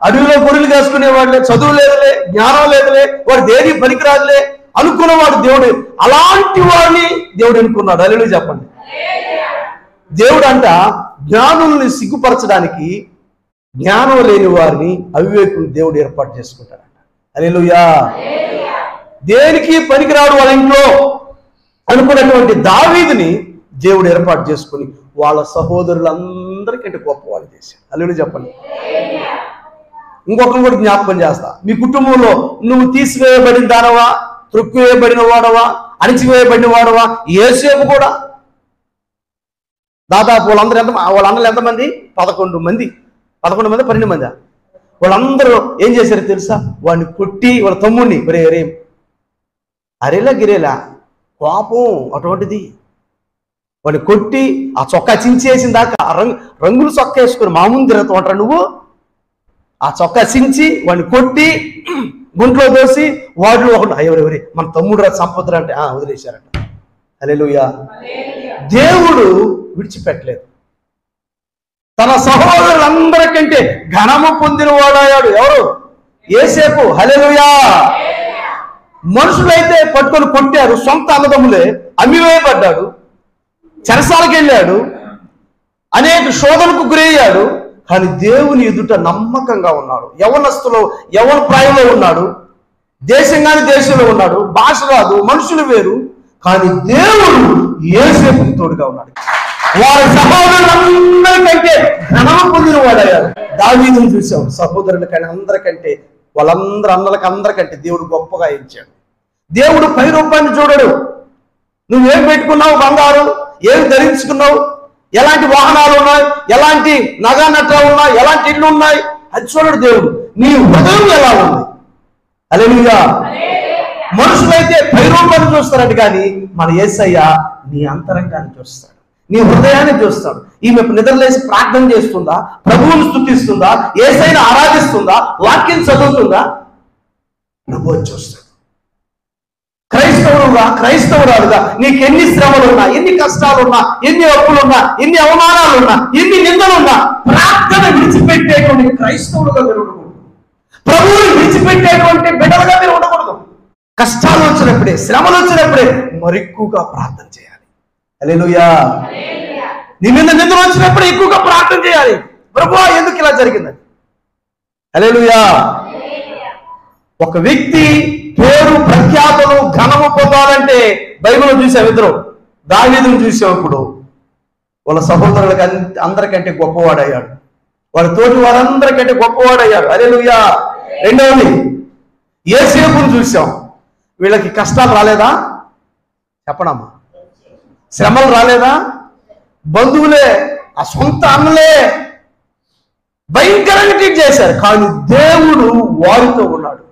అడవిలో గొర్రెలు కాసుకునేవాడులే, చదువు లేదులే, జ్ఞానం లేదులే, వాడు దేని పనికిరాదులే అనుకున్నవాడు దేవుడు. అలాంటి వాడిని దేవుడు ఎన్నుకున్నాడు. హల్లెలూయా చెప్పండి. దేవుడు అంట జ్ఞానుల్ని సిగ్గుపరచడానికి జ్ఞానం లేని వారిని, అవివేకులు దేవుడు ఏర్పాటు చేసుకుంటాడంట. హల్లెలూయా. దేనికి పనికిరాడు వాళ్ళ ఇంట్లో అనుకున్నటువంటి దావీదుని దేవుడు ఏర్పాటు చేసుకుని వాళ్ళ సహోదరులందరికంటే గొప్పవాళ్ళు చేశాడు. హల్లెలూయా చెప్పండి. ఇంకొకరు కూడా జ్ఞాపకం చేస్తా. మీ కుటుంబంలో నువ్వు తీసివేయబడిన దానవా, త్రొక్కివేయబడిన వాడవా, అణిచివేయబడిన వాడవా? యోసేపు కూడా దాదాపు వాళ్ళ అన్నలు ఎంతమంది? 11 మంది, 12 మంది. వాళ్ళందరూ ఏం చేశారు తెలుసా? వాడిని కొట్టి వాళ్ళ తమ్ముడిని రే అరేలా గిరేలా కోపం అటువంటిది, వాడిని కొట్టి ఆ చొక్కా చించేసిన దాకా రంగులు చొక్కా వేసుకుని మామూలు తిరుగుతూ ఉంటారు నువ్వు. ఆ చొక్కా చించి వాడిని కొట్టి గుంట్లో దోసి వాడిలో ఒకటి ఎవరెవరి మన తమ్ముడు రా సంపదరా అంటే వదిలేశారట. హల్లెలూయా. దేవుడు విడిచిపెట్టలేదు. తన సహోదరులందరికంటే ఘనము పొందిన వాడయ్యాడు. ఎవరు? యోసేపు. హల్లెలూయా. మనుషులైతే పట్టుకొని కొట్టారు, సొంత అన్నదమ్ములే. అమ్మివేయబడ్డాడు, చెరసాలకు వెళ్ళాడు, అనేక శోధనకు గురయ్యాడు. కానీ దేవుని ఎదుట నమ్మకంగా ఉన్నాడు. యవనస్తులో యవన ప్రాయంలో ఉన్నాడు, దేశం కాని దేశంలో ఉన్నాడు, భాష రాదు, మనుషులు వేరు. కానీ దేవుడు యోసేపుకి తోడుగా ఉన్నాడు. వారి సహోదరులందరికంటే ఘనము పొందిన వాడయ్యాడు. దావీదును చూసాం, సహోదరులకంటే అందరికంటే, వాళ్ళందరూ అందరికంటే దేవుడు గొప్పగా ఇచ్చాడు. దేవుడు పై రూపాన్ని చూడడు. నువ్వేం పెట్టుకున్నావు, బంగారం ఏమి ధరించుకున్నావు, ఎలాంటి వాహనాలు ఉన్నాయి, ఎలాంటి నగా నట్రాలు ఉన్నాయి, ఎలాంటి ఇళ్ళు ఉన్నాయి, అది చూడడు దేవుడు. నీ హృదయం ఎలా ఉంది. హల్లెలూయా. మనుషులైతే పై రూపాన్ని చూస్తారంట, కానీ మన యేసయ్య నీ అంతరంగాన్ని చూస్తాడు, నీ హృదయాన్ని చూస్తాడు. ఈమె నిద్రలేసి ప్రార్థన చేస్తుందా, ప్రభువును స్తుతిస్తుందా, యేసయ్యను ఆరాధిస్తుందా, వాక్యం చదువుతుందా, ప్రభువు చూస్తాడు. క్రైస్తవురాలుగా నీకు ఎన్ని శ్రమలున్నా, ఎన్ని కష్టాలున్నా, ఎన్ని అప్పులున్నా, ఎన్ని అవమానాలున్నా, ఎన్ని నిందలున్నా, ప్రార్థన విడిచిపెట్టేటువంటి క్రైస్తవులుగా మీరు ఉండకూడదు. ప్రభువుని విడిచిపెట్టేటువంటి బిడ్డలుగా మీరు ఉండకూడదు. కష్టాలు వచ్చినప్పుడే, శ్రమలు వచ్చినప్పుడే మరెక్కువగా ప్రార్థన చేయాలి. హల్లెలూయా. నీ మీద నిందలు వచ్చినప్పుడు ఎక్కువగా ప్రార్థన చేయాలి. ప్రభువా ఎందుకు ఇలా జరిగిందని. హల్లెలూయా. ఒక వ్యక్తి పేరు ప్రఖ్యాతులు ఘనము పొందాలంటే బైబిల్లో చూసాం. ఇద్దరు దావీదును చూసాం. ఇప్పుడు వాళ్ళ సహోదరులకు అందరికంటే గొప్పవాడయ్యాడు, వాళ్ళ తోటి వారందరికంటే గొప్పవాడయ్యాడు. హల్లెలూయా. రెండవది యోసేపును చూసాం. వీళ్ళకి కష్టాలు రాలేదా? చెప్పడమ్మా. శ్రమలు రాలేదా? బంధువులే, ఆ సొంత అన్నలే భయంకరంగా ట్రీట్ చేశారు, కానీ దేవుడు వారితో ఉన్నాడు.